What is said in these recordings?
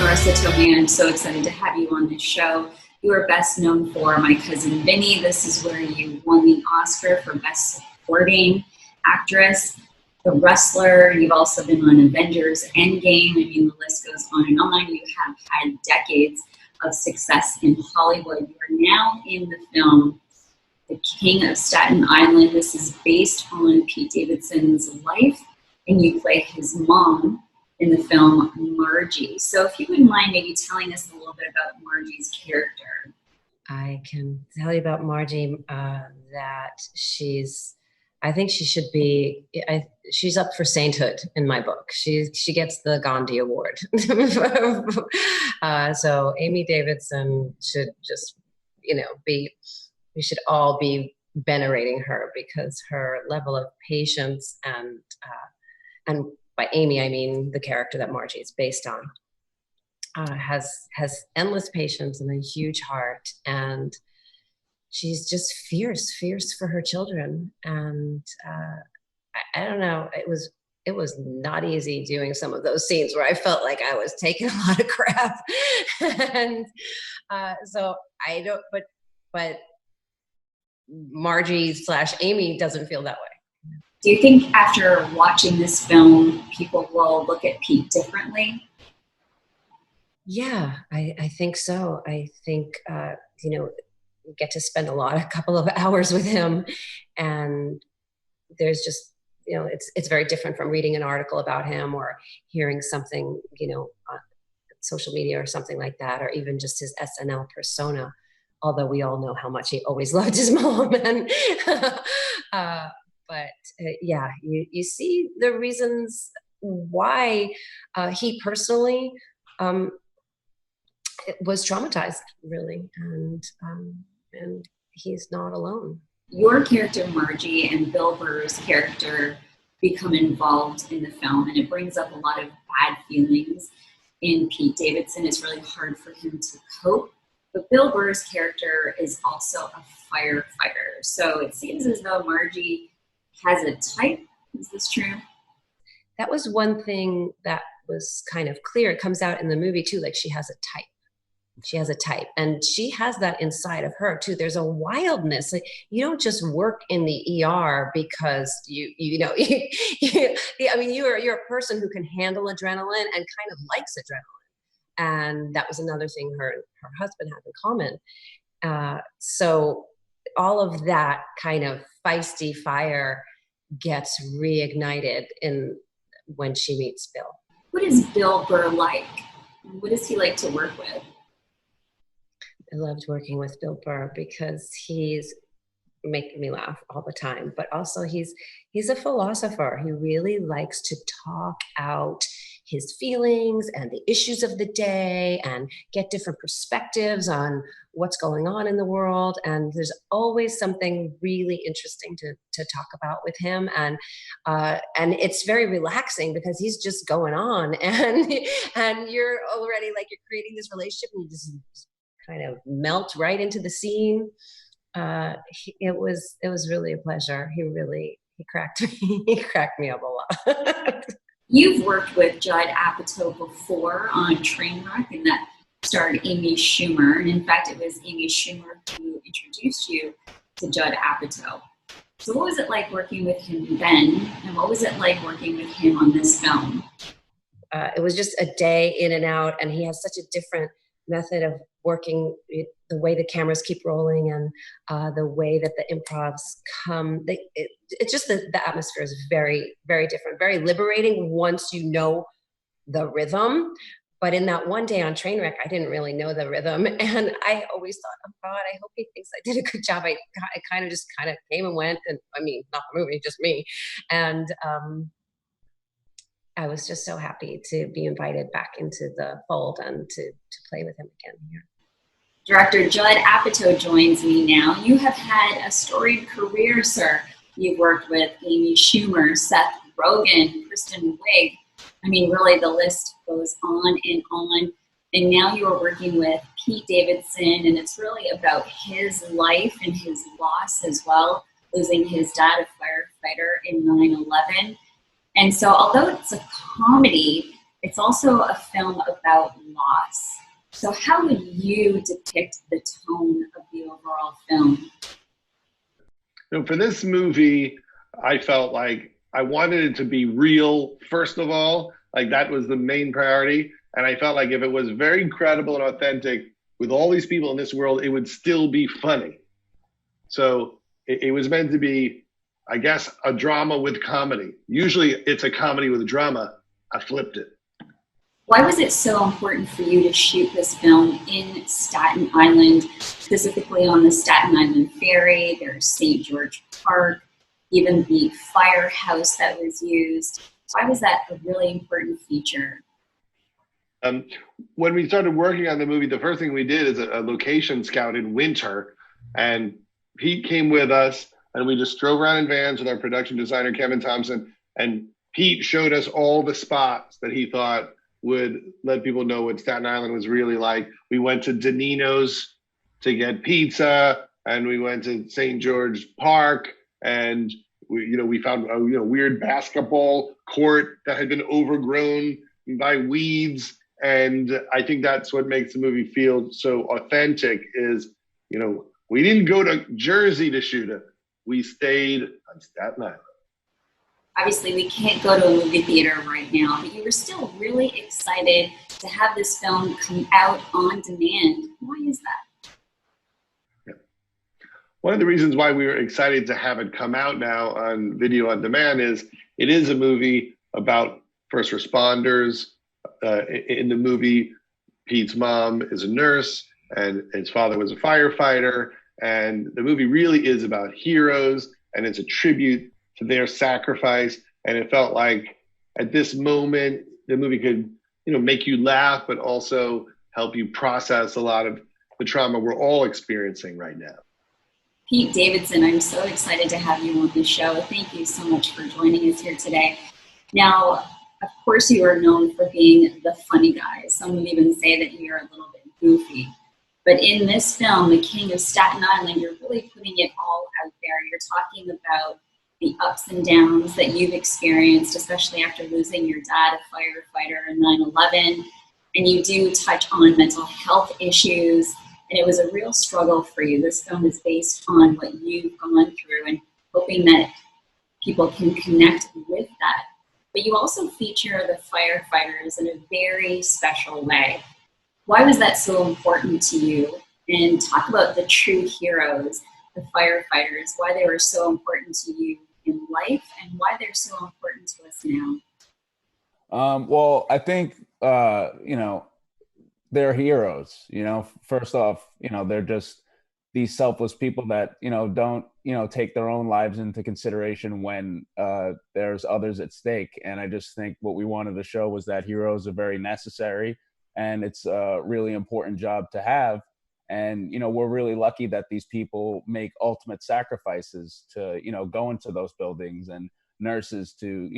Marisa Tomei. I'm so excited to have you on this show. You are best known for My Cousin Vinny. This is where you won the Oscar for Best Supporting Actress. The Wrestler. You've also been on Avengers Endgame. I mean, the list goes on and on. You have had decades of success in Hollywood. You are now in the film The King of Staten Island. This is based on Pete Davidson's life, and you play his mom in the film Margie. So if you wouldn't mind maybe telling us a little bit about Margie's character. I can tell you about Margie that I think she should be, she's up for sainthood in my book. She gets the Gandhi Award. So Amy Davidson should just, we should all be venerating her because her level of patience and by Amy, I mean the character that Margie is based on, has endless patience and a huge heart, and she's just fierce for her children. And I don't know, it was not easy doing some of those scenes where I felt like I was taking a lot of crap, and so I don't. But Margie/Amy doesn't feel that way. Do you think after watching this film, people will look at Pete differently? Yeah, I think so. I think, we get to spend a couple of hours with him, and there's just, it's very different from reading an article about him or hearing something, on social media or something like that, or even just his SNL persona, although we all know how much he always loved his mom. And, but you see the reasons why he personally was traumatized, really, and he's not alone. Your character Margie and Bill Burr's character become involved in the film, and it brings up a lot of bad feelings in Pete Davidson. It's really hard for him to cope. But Bill Burr's character is also a firefighter, so it seems as though Margie has a type. Is this true? That was one thing that was kind of clear. It comes out in the movie too, like she has a type. She has a type, and she has that inside of her too. There's a wildness. Like, you don't just work in the ER because you're a person who can handle adrenaline and kind of likes adrenaline. And that was another thing her husband had in common. So all of that kind of feisty fire gets reignited when she meets Bill. What is Bill Burr like? What does he like to work with? I loved working with Bill Burr because he's making me laugh all the time, but also he's a philosopher. He really likes to talk out his feelings and the issues of the day and get different perspectives on what's going on in the world. And there's always something really interesting to talk about with him. And it's very relaxing because he's just going on, and you're already like, you're creating this relationship and you just kind of melt right into the scene. It was really a pleasure. He cracked me up a lot. You've worked with Judd Apatow before on Trainwreck, and that starred Amy Schumer. And in fact, it was Amy Schumer who introduced you to Judd Apatow. So what was it like working with him then? And what was it like working with him on this film? It was just a day in and out, and he has such a different method of working, the way the cameras keep rolling and the way that the improvs come. It's just the atmosphere is very, very different, very liberating once you know the rhythm. But in that one day on Trainwreck, I didn't really know the rhythm. And I always thought, oh God, I hope he thinks I did a good job. I kind of came and went. And I mean, not the movie, just me. And I was just so happy to be invited back into the fold and to play with him again here. Director Judd Apatow joins me now. You have had a storied career, sir. You've worked with Amy Schumer, Seth Rogen, Kristen Wiig. I mean, really, the list goes on and on. And now you are working with Pete Davidson, and it's really about his life and his loss as well, losing his dad, a firefighter, in 9/11. And so although it's a comedy, It's also a film about loss. So how would you depict the tone of the overall film? For this movie, I felt like I wanted it to be real, first of all. Like that was the main priority. And I felt like if it was very credible and authentic with all these people in this world, it would still be funny. So it was meant to be, I guess, a drama with comedy. Usually it's a comedy with a drama. I flipped it. Why was it so important for you to shoot this film in Staten Island, specifically on the Staten Island Ferry? There's St. George Park, even the firehouse that was used. Why was that a really important feature? When we started working on the movie, the first thing we did is a location scout in winter. And Pete came with us, and we just drove around in vans with our production designer, Kevin Thompson. And Pete showed us all the spots that he thought would let people know what Staten Island was really like. We went to Danino's to get pizza, and we went to St. George Park, and we found a weird basketball court that had been overgrown by weeds. And I think that's what makes the movie feel so authentic is, we didn't go to Jersey to shoot it. We stayed on Staten Island. Obviously, we can't go to a movie theater right now, but you were still really excited to have this film come out on demand. Why is that? Yeah. One of the reasons why we were excited to have it come out now on video on demand is it is a movie about first responders. In the movie, Pete's mom is a nurse and his father was a firefighter. And the movie really is about heroes, and it's a tribute to their sacrifice. And it felt like at this moment, the movie could, make you laugh, but also help you process a lot of the trauma we're all experiencing right now. Pete Davidson, I'm so excited to have you on the show. Thank you so much for joining us here today. Now, of course, you are known for being the funny guy. Some would even say that you're a little bit goofy. But in this film, The King of Staten Island, you're really putting it all out there. You're talking about the ups and downs that you've experienced, especially after losing your dad, a firefighter, in 9/11. And you do touch on mental health issues. And it was a real struggle for you. This film is based on what you've gone through and hoping that people can connect with that. But you also feature the firefighters in a very special way. Why was that so important to you? And talk about the true heroes, the firefighters, why they were so important to you in life and why they're so important to us now. Well, I think, they're heroes. First off, they're just these selfless people that, don't, take their own lives into consideration when there's others at stake. And I just think what we wanted to show was that heroes are very necessary. And it's a really important job to have. And, we're really lucky that these people make ultimate sacrifices to, go into those buildings, and nurses to,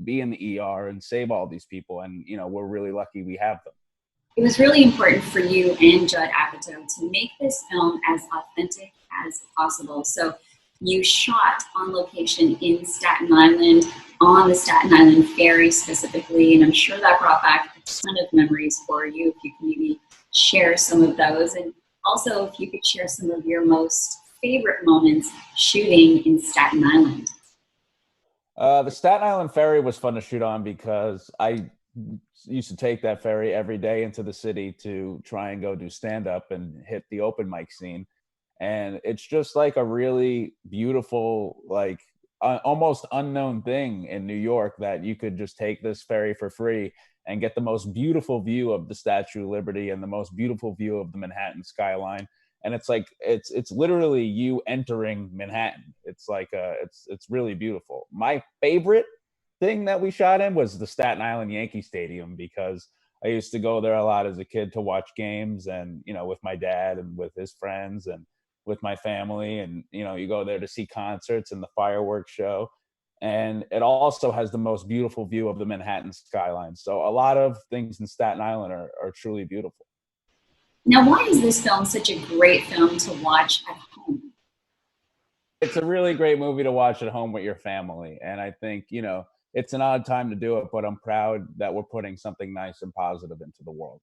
be in the ER and save all these people. And, we're really lucky we have them. It was really important for you and Judd Apatow to make this film as authentic as possible. So you shot on location in Staten Island, on the Staten Island Ferry specifically, and I'm sure that brought back a ton of memories for you. If you can maybe share some of those, and also if you could share some of your most favorite moments shooting in Staten Island. The Staten Island Ferry was fun to shoot on because I used to take that ferry every day into the city to try and go do stand-up and hit the open mic scene. And it's just like a really beautiful, like almost unknown thing in New York, that you could just take this ferry for free and get the most beautiful view of the Statue of Liberty and the most beautiful view of the Manhattan skyline. And it's like, it's literally you entering Manhattan. It's like, it's really beautiful. My favorite thing that we shot in was the Staten Island Yankee Stadium, because I used to go there a lot as a kid to watch games, and, with my dad and with his friends and with my family. And, you go there to see concerts and the fireworks show. And it also has the most beautiful view of the Manhattan skyline. So a lot of things in Staten Island are truly beautiful. Now, why is this film such a great film to watch at home? It's a really great movie to watch at home with your family. And I think, it's an odd time to do it, but I'm proud that we're putting something nice and positive into the world.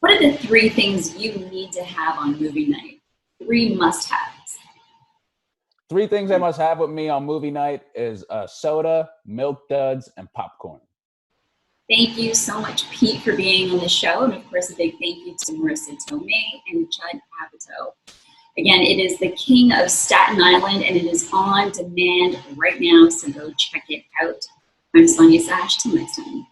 What are the 3 things you need to have on movie night? 3 must-haves. 3 things I must have with me on movie night is soda, Milk Duds, and popcorn. Thank you so much, Pete, for being on the show. And of course, a big thank you to Marisa Tomei and Judd Apatow. Again, it is the King of Staten Island, and it is on demand right now, so go check it out. I'm Sonia Sash. Till next time.